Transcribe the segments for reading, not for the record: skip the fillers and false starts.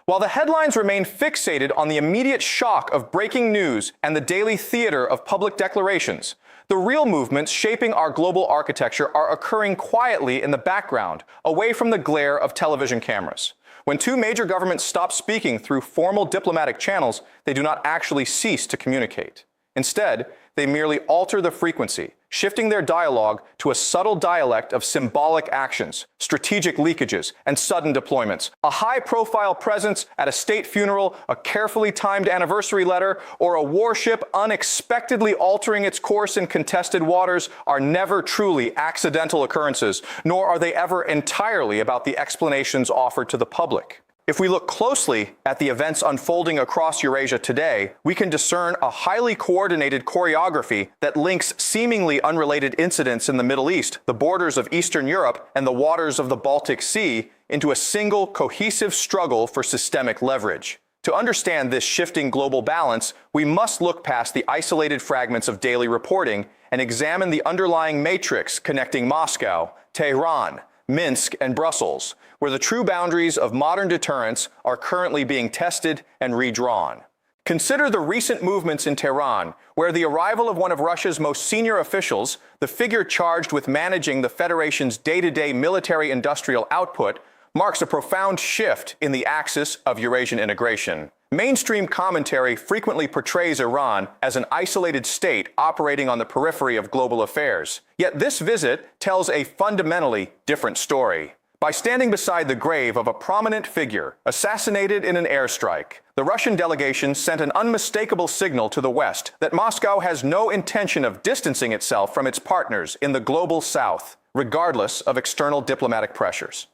While the headlines remain fixated on the immediate shock of breaking news and the daily theater of public declarations, the real movements shaping our global architecture are occurring quietly in the background, away from the glare of television cameras. When two major governments stop speaking through formal diplomatic channels, they do not actually cease to communicate. Instead, they merely alter the frequency, shifting their dialogue to a subtle dialect of symbolic actions, strategic leakages, and sudden deployments. A high-profile presence at a state funeral, a carefully timed anniversary letter, or a warship unexpectedly altering its course in contested waters are never truly accidental occurrences, nor are they ever entirely about the explanations offered to the public. If we look closely at the events unfolding across Eurasia today, we can discern a highly coordinated choreography that links seemingly unrelated incidents in the Middle East, the borders of Eastern Europe, and the waters of the Baltic Sea into a single cohesive struggle for systemic leverage. To understand this shifting global balance, we must look past the isolated fragments of daily reporting and examine the underlying matrix connecting Moscow, Tehran, Minsk, and Brussels, where the true boundaries of modern deterrence are currently being tested and redrawn. Consider the recent movements in Tehran, where the arrival of one of Russia's most senior officials, the figure charged with managing the Federation's day-to-day military-industrial output, marks a profound shift in the axis of Eurasian integration. Mainstream commentary frequently portrays Iran as an isolated state operating on the periphery of global affairs. Yet this visit tells a fundamentally different story. By standing beside the grave of a prominent figure assassinated in an airstrike, the Russian delegation sent an unmistakable signal to the West that Moscow has no intention of distancing itself from its partners in the global South, regardless of external diplomatic pressures.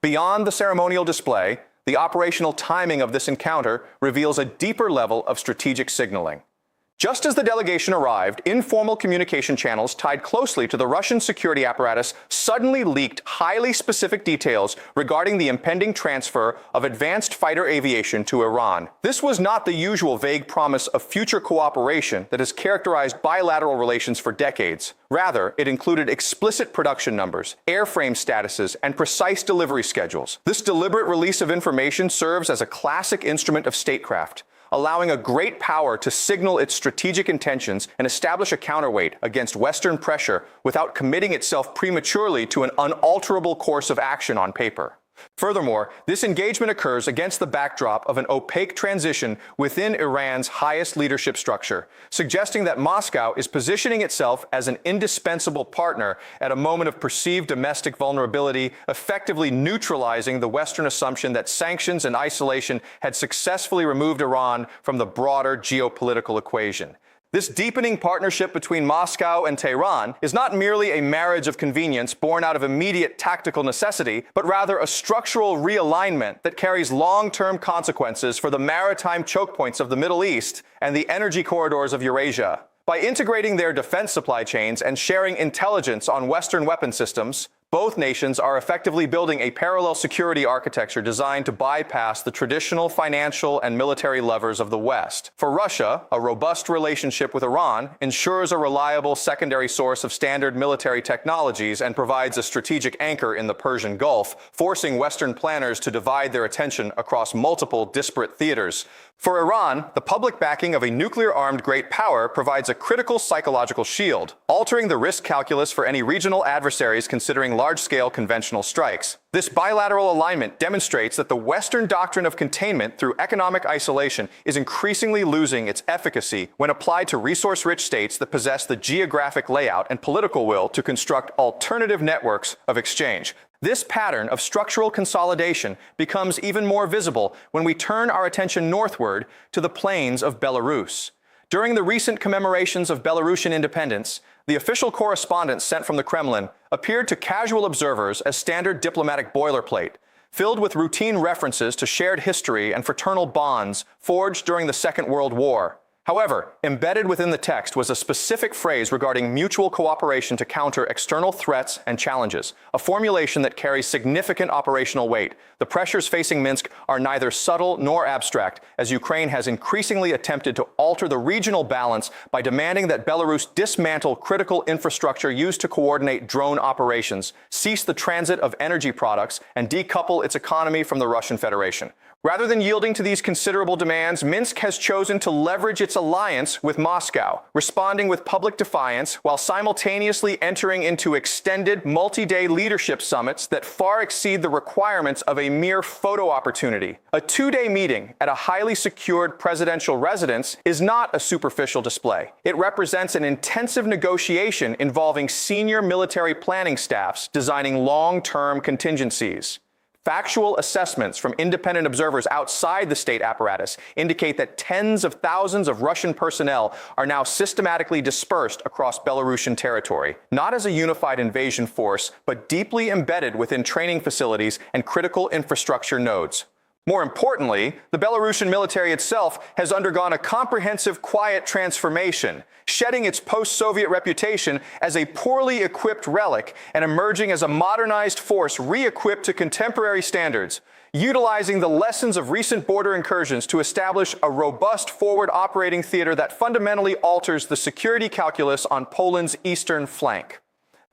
Beyond the ceremonial display, the operational timing of this encounter reveals a deeper level of strategic signaling. Just as the delegation arrived, informal communication channels tied closely to the Russian security apparatus suddenly leaked highly specific details regarding the impending transfer of advanced fighter aviation to Iran. This was not the usual vague promise of future cooperation that has characterized bilateral relations for decades. Rather, it included explicit production numbers, airframe statuses, and precise delivery schedules. This deliberate release of information serves as a classic instrument of statecraft, allowing a great power to signal its strategic intentions and establish a counterweight against Western pressure without committing itself prematurely to an unalterable course of action on paper. Furthermore, this engagement occurs against the backdrop of an opaque transition within Iran's highest leadership structure, suggesting that Moscow is positioning itself as an indispensable partner at a moment of perceived domestic vulnerability, effectively neutralizing the Western assumption that sanctions and isolation had successfully removed Iran from the broader geopolitical equation. This deepening partnership between Moscow and Tehran is not merely a marriage of convenience born out of immediate tactical necessity, but rather a structural realignment that carries long-term consequences for the maritime choke points of the Middle East and the energy corridors of Eurasia. By integrating their defense supply chains and sharing intelligence on Western weapon systems, both nations are effectively building a parallel security architecture designed to bypass the traditional financial and military levers of the West. For Russia, a robust relationship with Iran ensures a reliable secondary source of standard military technologies and provides a strategic anchor in the Persian Gulf, forcing Western planners to divide their attention across multiple disparate theaters. For Iran, the public backing of a nuclear-armed great power provides a critical psychological shield, altering the risk calculus for any regional adversaries considering large-scale conventional strikes. This bilateral alignment demonstrates that the Western doctrine of containment through economic isolation is increasingly losing its efficacy when applied to resource-rich states that possess the geographic layout and political will to construct alternative networks of exchange. This pattern of structural consolidation becomes even more visible when we turn our attention northward to the plains of Belarus. During the recent commemorations of Belarusian independence, the official correspondence sent from the Kremlin appeared to casual observers as standard diplomatic boilerplate, filled with routine references to shared history and fraternal bonds forged during the Second World War. However, embedded within the text was a specific phrase regarding mutual cooperation to counter external threats and challenges, a formulation that carries significant operational weight. The pressures facing Minsk are neither subtle nor abstract, as Ukraine has increasingly attempted to alter the regional balance by demanding that Belarus dismantle critical infrastructure used to coordinate drone operations, cease the transit of energy products, and decouple its economy from the Russian Federation. Rather than yielding to these considerable demands, Minsk has chosen to leverage its alliance with Moscow, responding with public defiance while simultaneously entering into extended multi-day leadership summits that far exceed the requirements of a mere photo opportunity. A two-day meeting at a highly secured presidential residence is not a superficial display. It represents an intensive negotiation involving senior military planning staffs designing long-term contingencies. Factual assessments from independent observers outside the state apparatus indicate that tens of thousands of Russian personnel are now systematically dispersed across Belarusian territory, not as a unified invasion force, but deeply embedded within training facilities and critical infrastructure nodes. More importantly, the Belarusian military itself has undergone a comprehensive quiet transformation, shedding its post-Soviet reputation as a poorly equipped relic and emerging as a modernized force re-equipped to contemporary standards, utilizing the lessons of recent border incursions to establish a robust forward operating theater that fundamentally alters the security calculus on Poland's eastern flank.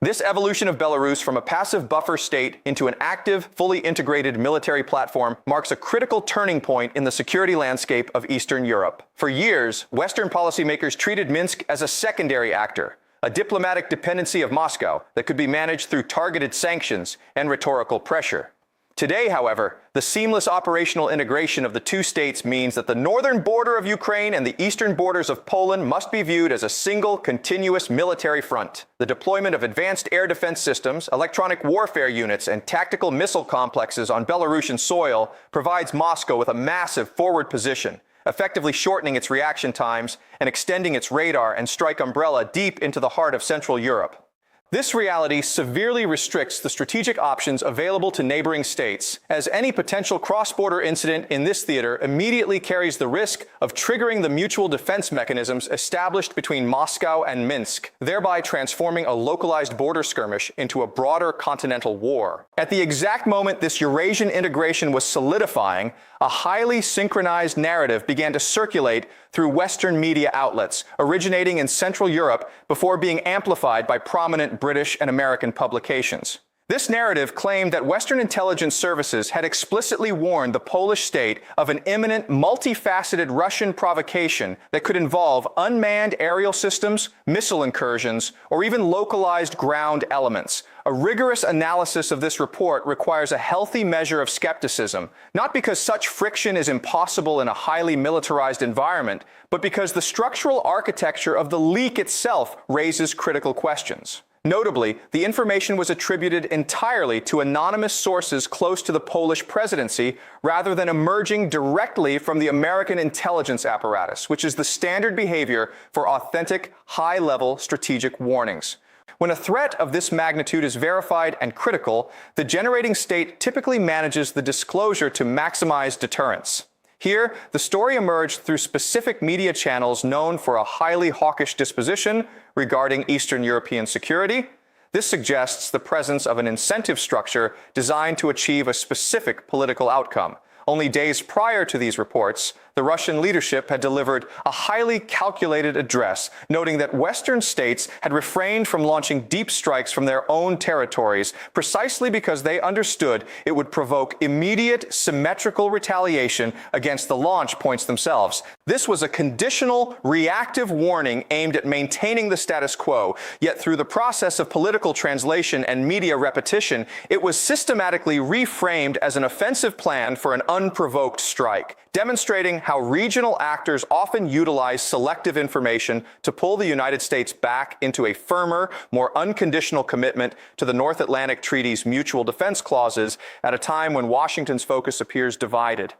This evolution of Belarus from a passive buffer state into an active, fully integrated military platform marks a critical turning point in the security landscape of Eastern Europe. For years, Western policymakers treated Minsk as a secondary actor, a diplomatic dependency of Moscow that could be managed through targeted sanctions and rhetorical pressure. Today, however, the seamless operational integration of the two states means that the northern border of Ukraine and the eastern borders of Poland must be viewed as a single, continuous military front. The deployment of advanced air defense systems, electronic warfare units, and tactical missile complexes on Belarusian soil provides Moscow with a massive forward position, effectively shortening its reaction times and extending its radar and strike umbrella deep into the heart of Central Europe. This reality severely restricts the strategic options available to neighboring states, as any potential cross-border incident in this theater immediately carries the risk of triggering the mutual defense mechanisms established between Moscow and Minsk, thereby transforming a localized border skirmish into a broader continental war. At the exact moment this Eurasian integration was solidifying, a highly synchronized narrative began to circulate through Western media outlets, originating in Central Europe before being amplified by prominent British and American publications. This narrative claimed that Western intelligence services had explicitly warned the Polish state of an imminent, multifaceted Russian provocation that could involve unmanned aerial systems, missile incursions, or even localized ground elements. A rigorous analysis of this report requires a healthy measure of skepticism, not because such friction is impossible in a highly militarized environment, but because the structural architecture of the leak itself raises critical questions. Notably, the information was attributed entirely to anonymous sources close to the Polish presidency rather than emerging directly from the American intelligence apparatus, which is the standard behavior for authentic, high-level strategic warnings. When a threat of this magnitude is verified and critical, the generating state typically manages the disclosure to maximize deterrence. Here, the story emerged through specific media channels known for a highly hawkish disposition regarding Eastern European security. This suggests the presence of an incentive structure designed to achieve a specific political outcome. Only days prior to these reports, the Russian leadership had delivered a highly calculated address, noting that Western states had refrained from launching deep strikes from their own territories precisely because they understood it would provoke immediate, symmetrical retaliation against the launch points themselves. This was a conditional, reactive warning aimed at maintaining the status quo, yet through the process of political translation and media repetition, it was systematically reframed as an offensive plan for an unprovoked strike, demonstrating how regional actors often utilize selective information to pull the United States back into a firmer, more unconditional commitment to the North Atlantic Treaty's mutual defense clauses at a time when Washington's focus appears divided.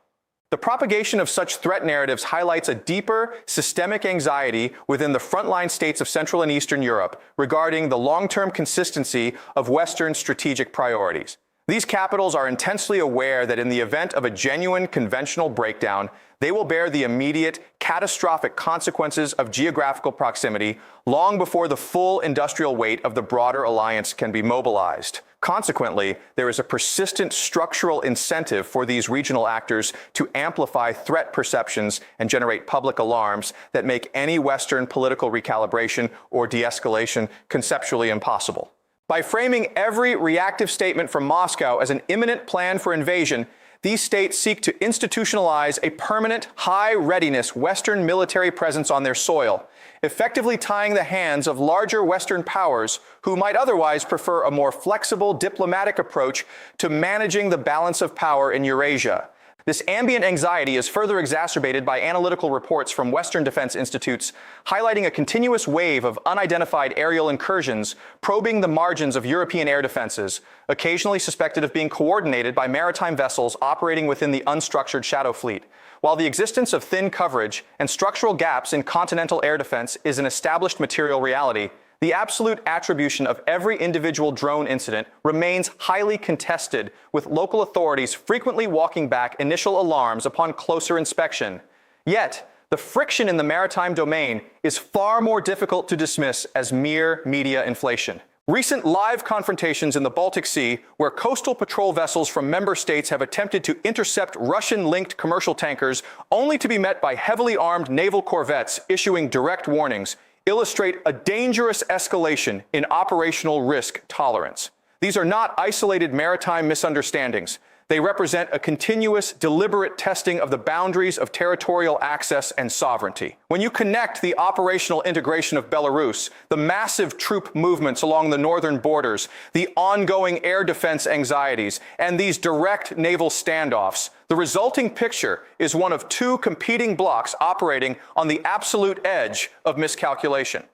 The propagation of such threat narratives highlights a deeper, systemic anxiety within the frontline states of Central and Eastern Europe regarding the long-term consistency of Western strategic priorities. These capitals are intensely aware that in the event of a genuine conventional breakdown, they will bear the immediate, catastrophic consequences of geographical proximity long before the full industrial weight of the broader alliance can be mobilized. Consequently, there is a persistent structural incentive for these regional actors to amplify threat perceptions and generate public alarms that make any Western political recalibration or de-escalation conceptually impossible. By framing every reactive statement from Moscow as an imminent plan for invasion, these states seek to institutionalize a permanent, high-readiness Western military presence on their soil, effectively tying the hands of larger Western powers who might otherwise prefer a more flexible diplomatic approach to managing the balance of power in Eurasia. This ambient anxiety is further exacerbated by analytical reports from Western defense institutes highlighting a continuous wave of unidentified aerial incursions probing the margins of European air defenses, occasionally suspected of being coordinated by maritime vessels operating within the unstructured shadow fleet. While the existence of thin coverage and structural gaps in continental air defense is an established material reality, the absolute attribution of every individual drone incident remains highly contested, with local authorities frequently walking back initial alarms upon closer inspection. Yet, the friction in the maritime domain is far more difficult to dismiss as mere media inflation. Recent live confrontations in the Baltic Sea, where coastal patrol vessels from member states have attempted to intercept Russian-linked commercial tankers only to be met by heavily armed naval corvettes issuing direct warnings, illustrate a dangerous escalation in operational risk tolerance. These are not isolated maritime misunderstandings. They represent a continuous, deliberate testing of the boundaries of territorial access and sovereignty. When you connect the operational integration of Belarus, the massive troop movements along the northern borders, the ongoing air defense anxieties, and these direct naval standoffs, the resulting picture is one of two competing blocks operating on the absolute edge of miscalculation.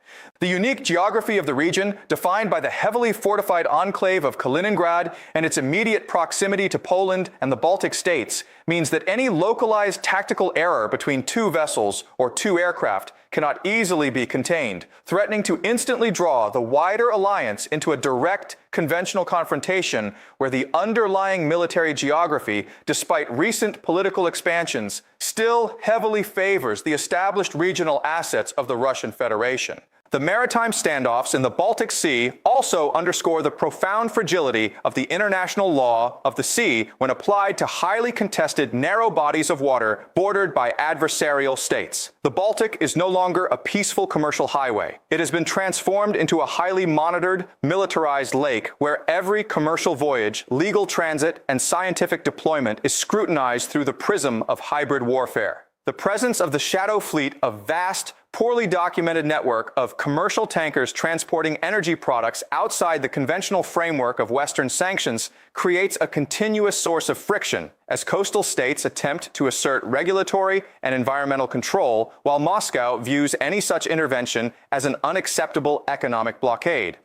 The unique geography of the region, defined by the heavily fortified enclave of Kaliningrad and its immediate proximity to Poland and the Baltic states, means that any localized tactical error between two vessels or two aircraft cannot easily be contained, threatening to instantly draw the wider alliance into a direct conventional confrontation where the underlying military geography, despite recent political expansions, still heavily favors the established regional assets of the Russian Federation. The maritime standoffs in the Baltic Sea also underscore the profound fragility of the international law of the sea when applied to highly contested narrow bodies of water bordered by adversarial states. The Baltic is no longer a peaceful commercial highway. It has been transformed into a highly monitored, militarized lake where every commercial voyage, legal transit, and scientific deployment is scrutinized through the prism of hybrid warfare. The presence of the shadow fleet, a vast, poorly documented network of commercial tankers transporting energy products outside the conventional framework of Western sanctions, creates a continuous source of friction as coastal states attempt to assert regulatory and environmental control, while Moscow views any such intervention as an unacceptable economic blockade.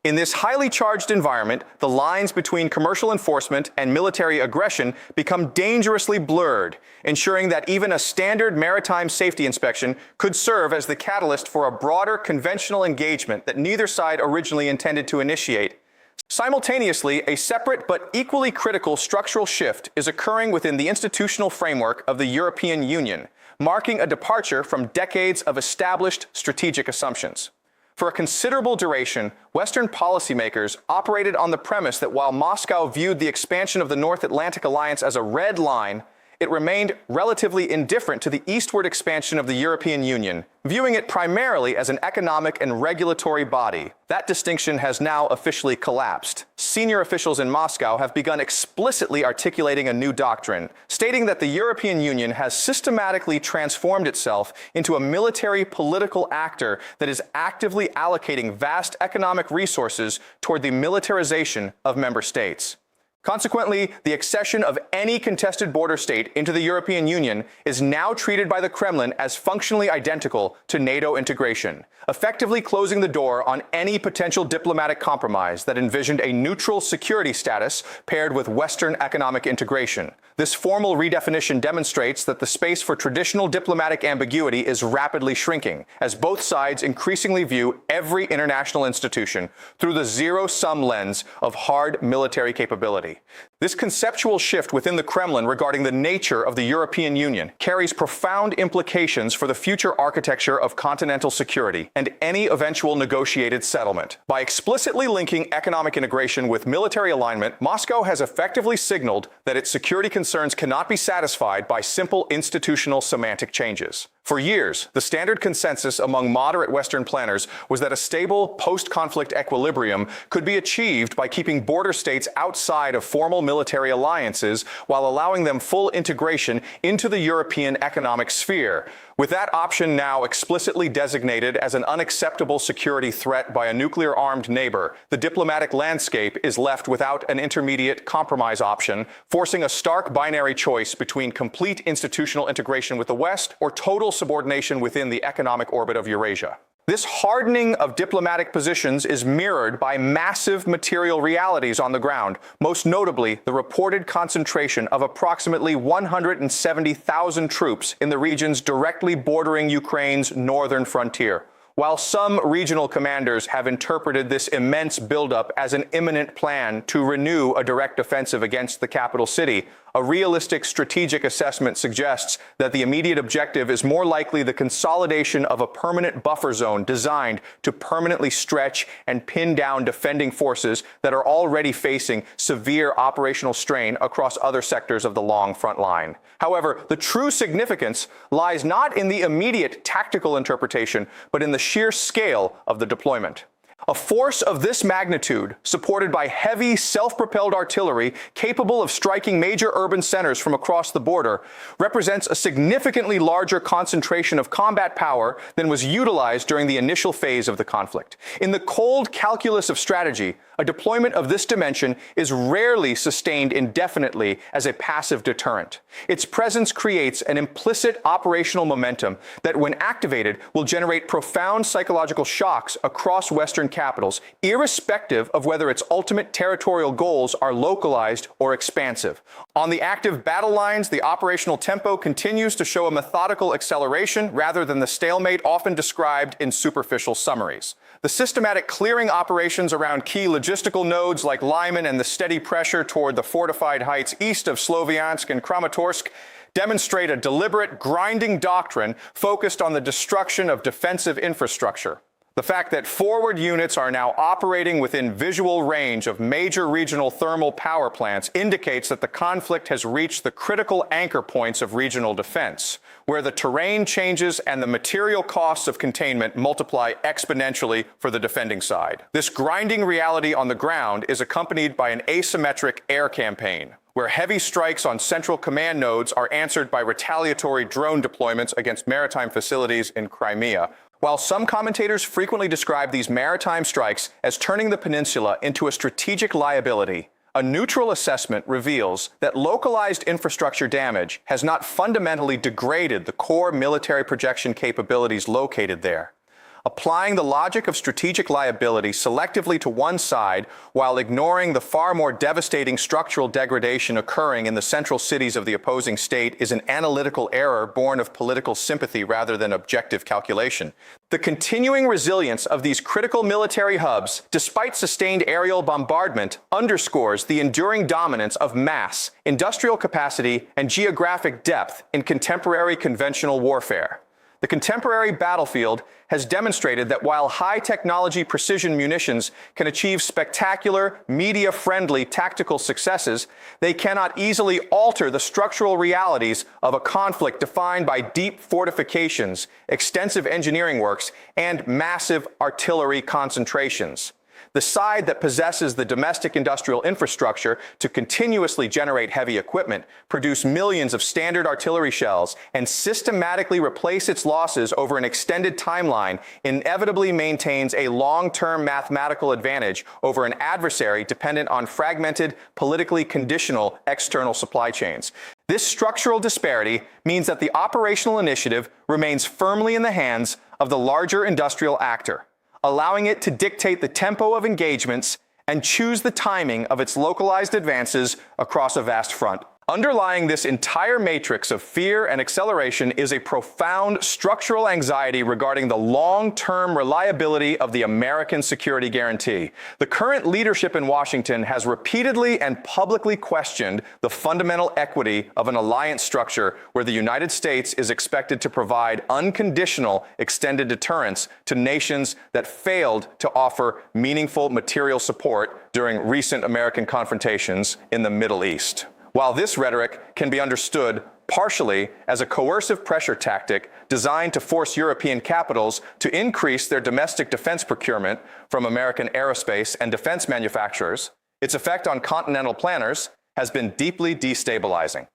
In this highly charged environment, the lines between commercial enforcement and military aggression become dangerously blurred, ensuring that even a standard maritime safety inspection could serve as the catalyst for a broader conventional engagement that neither side originally intended to initiate. Simultaneously, a separate but equally critical structural shift is occurring within the institutional framework of the European Union, marking a departure from decades of established strategic assumptions. For a considerable duration, Western policymakers operated on the premise that while Moscow viewed the expansion of the North Atlantic Alliance as a red line, it remained relatively indifferent to the eastward expansion of the European Union, viewing it primarily as an economic and regulatory body. That distinction has now officially collapsed. Senior officials in Moscow have begun explicitly articulating a new doctrine, stating that the European Union has systematically transformed itself into a military political actor that is actively allocating vast economic resources toward the militarization of member states. Consequently, the accession of any contested border state into the European Union is now treated by the Kremlin as functionally identical to NATO integration, effectively closing the door on any potential diplomatic compromise that envisioned a neutral security status paired with Western economic integration. This formal redefinition demonstrates that the space for traditional diplomatic ambiguity is rapidly shrinking, as both sides increasingly view every international institution through the zero-sum lens of hard military capability. This conceptual shift within the Kremlin regarding the nature of the European Union carries profound implications for the future architecture of continental security and any eventual negotiated settlement. By explicitly linking economic integration with military alignment, Moscow has effectively signaled that its security concerns cannot be satisfied by simple institutional semantic changes. For years, the standard consensus among moderate Western planners was that a stable post-conflict equilibrium could be achieved by keeping border states outside of formal military alliances while allowing them full integration into the European economic sphere. With that option now explicitly designated as an unacceptable security threat by a nuclear-armed neighbor, the diplomatic landscape is left without an intermediate compromise option, forcing a stark binary choice between complete institutional integration with the West or total subordination within the economic orbit of Eurasia. This hardening of diplomatic positions is mirrored by massive material realities on the ground, most notably the reported concentration of approximately 170,000 troops in the regions directly bordering Ukraine's northern frontier. While some regional commanders have interpreted this immense buildup as an imminent plan to renew a direct offensive against the capital city, a realistic strategic assessment suggests that the immediate objective is more likely the consolidation of a permanent buffer zone designed to permanently stretch and pin down defending forces that are already facing severe operational strain across other sectors of the long front line. However, the true significance lies not in the immediate tactical interpretation, but in the sheer scale of the deployment. A force of this magnitude, supported by heavy self-propelled artillery capable of striking major urban centers from across the border, represents a significantly larger concentration of combat power than was utilized during the initial phase of the conflict. In the cold calculus of strategy, a deployment of this dimension is rarely sustained indefinitely as a passive deterrent. Its presence creates an implicit operational momentum that, when activated, will generate profound psychological shocks across Western capitals, irrespective of whether its ultimate territorial goals are localized or expansive. On the active battle lines, the operational tempo continues to show a methodical acceleration rather than the stalemate often described in superficial summaries. The systematic clearing operations around key logistical nodes like Lyman and the steady pressure toward the fortified heights east of Sloviansk and Kramatorsk demonstrate a deliberate grinding doctrine focused on the destruction of defensive infrastructure. The fact that forward units are now operating within visual range of major regional thermal power plants indicates that the conflict has reached the critical anchor points of regional defense, where the terrain changes and the material costs of containment multiply exponentially for the defending side. This grinding reality on the ground is accompanied by an asymmetric air campaign, where heavy strikes on central command nodes are answered by retaliatory drone deployments against maritime facilities in Crimea. While some commentators frequently describe these maritime strikes as turning the peninsula into a strategic liability, a neutral assessment reveals that localized infrastructure damage has not fundamentally degraded the core military projection capabilities located there. Applying the logic of strategic liability selectively to one side while ignoring the far more devastating structural degradation occurring in the central cities of the opposing state is an analytical error born of political sympathy rather than objective calculation. The continuing resilience of these critical military hubs, despite sustained aerial bombardment, underscores the enduring dominance of mass, industrial capacity, and geographic depth in contemporary conventional warfare. The contemporary battlefield has demonstrated that while high-technology precision munitions can achieve spectacular, media-friendly tactical successes, they cannot easily alter the structural realities of a conflict defined by deep fortifications, extensive engineering works, and massive artillery concentrations. The side that possesses the domestic industrial infrastructure to continuously generate heavy equipment, produce millions of standard artillery shells, and systematically replace its losses over an extended timeline inevitably maintains a long-term mathematical advantage over an adversary dependent on fragmented, politically conditional external supply chains. This structural disparity means that the operational initiative remains firmly in the hands of the larger industrial actor, allowing it to dictate the tempo of engagements and choose the timing of its localized advances across a vast front. Underlying this entire matrix of fear and acceleration is a profound structural anxiety regarding the long-term reliability of the American security guarantee. The current leadership in Washington has repeatedly and publicly questioned the fundamental equity of an alliance structure where the United States is expected to provide unconditional extended deterrence to nations that failed to offer meaningful material support during recent American confrontations in the Middle East. While this rhetoric can be understood partially as a coercive pressure tactic designed to force European capitals to increase their domestic defense procurement from American aerospace and defense manufacturers, its effect on continental planners has been deeply destabilizing.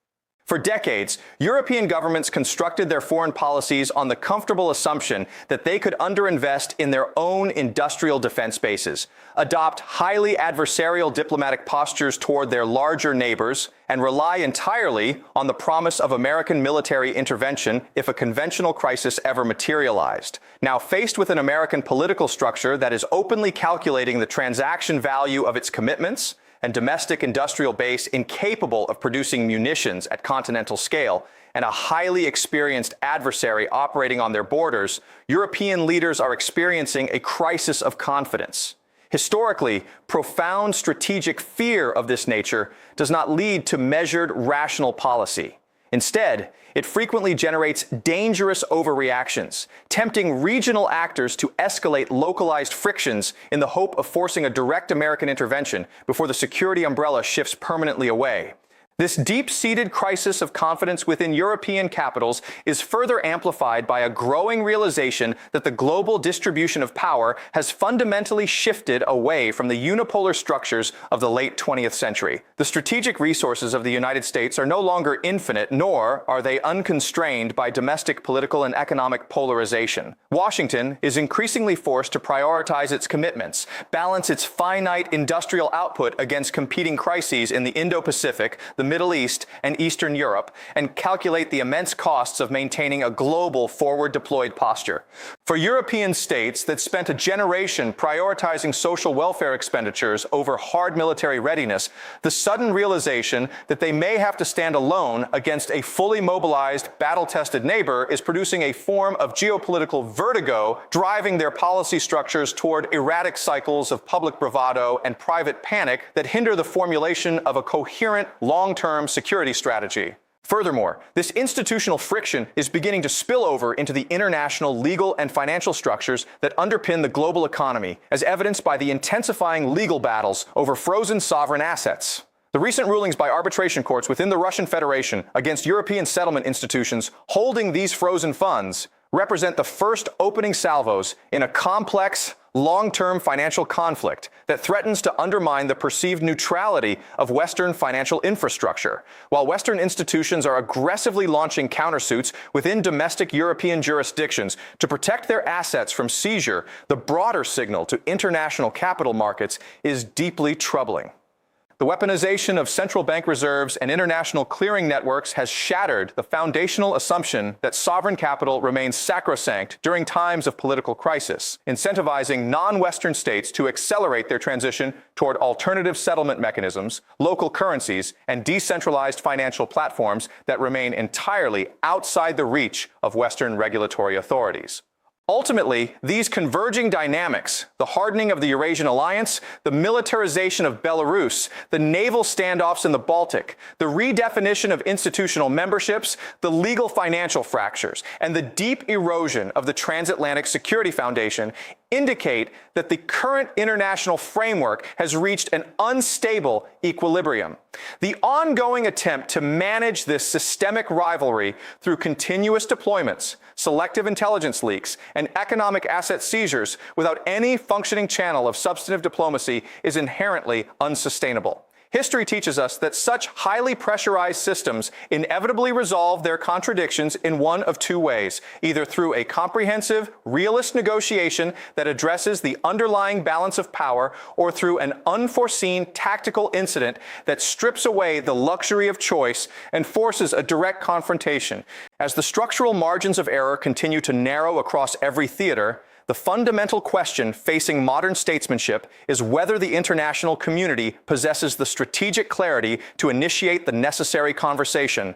For decades, European governments constructed their foreign policies on the comfortable assumption that they could underinvest in their own industrial defense bases, adopt highly adversarial diplomatic postures toward their larger neighbors, and rely entirely on the promise of American military intervention if a conventional crisis ever materialized. Now, faced with an American political structure that is openly calculating the transaction value of its commitments, and domestic industrial base incapable of producing munitions at continental scale, and a highly experienced adversary operating on their borders, European leaders are experiencing a crisis of confidence. Historically, profound strategic fear of this nature does not lead to measured, rational policy. Instead, it frequently generates dangerous overreactions, tempting regional actors to escalate localized frictions in the hope of forcing a direct American intervention before the security umbrella shifts permanently away. This deep-seated crisis of confidence within European capitals is further amplified by a growing realization that the global distribution of power has fundamentally shifted away from the unipolar structures of the late 20th century. The strategic resources of the United States are no longer infinite, nor are they unconstrained by domestic political and economic polarization. Washington is increasingly forced to prioritize its commitments, balance its finite industrial output against competing crises in the Indo-Pacific, the Middle East, and Eastern Europe, and calculate the immense costs of maintaining a global forward-deployed posture. For European states that spent a generation prioritizing social welfare expenditures over hard military readiness, the sudden realization that they may have to stand alone against a fully mobilized, battle-tested neighbor is producing a form of geopolitical vertigo, driving their policy structures toward erratic cycles of public bravado and private panic that hinder the formulation of a coherent, long-term security strategy. Furthermore, this institutional friction is beginning to spill over into the international legal and financial structures that underpin the global economy, as evidenced by the intensifying legal battles over frozen sovereign assets. The recent rulings by arbitration courts within the Russian Federation against European settlement institutions holding these frozen funds represent the first opening salvos in a complex, long-term financial conflict that threatens to undermine the perceived neutrality of Western financial infrastructure. While Western institutions are aggressively launching countersuits within domestic European jurisdictions to protect their assets from seizure, the broader signal to international capital markets is deeply troubling. The weaponization of central bank reserves and international clearing networks has shattered the foundational assumption that sovereign capital remains sacrosanct during times of political crisis, incentivizing non-Western states to accelerate their transition toward alternative settlement mechanisms, local currencies, and decentralized financial platforms that remain entirely outside the reach of Western regulatory authorities. Ultimately, these converging dynamics, the hardening of the Eurasian alliance, the militarization of Belarus, the naval standoffs in the Baltic, the redefinition of institutional memberships, the legal financial fractures, and the deep erosion of the Transatlantic Security Foundation indicate that the current international framework has reached an unstable equilibrium. The ongoing attempt to manage this systemic rivalry through continuous deployments, selective intelligence leaks, and economic asset seizures without any functioning channel of substantive diplomacy is inherently unsustainable. History teaches us that such highly pressurized systems inevitably resolve their contradictions in one of two ways, either through a comprehensive, realist negotiation that addresses the underlying balance of power, or through an unforeseen tactical incident that strips away the luxury of choice and forces a direct confrontation. As the structural margins of error continue to narrow across every theater, the fundamental question facing modern statesmanship is whether the international community possesses the strategic clarity to initiate the necessary conversation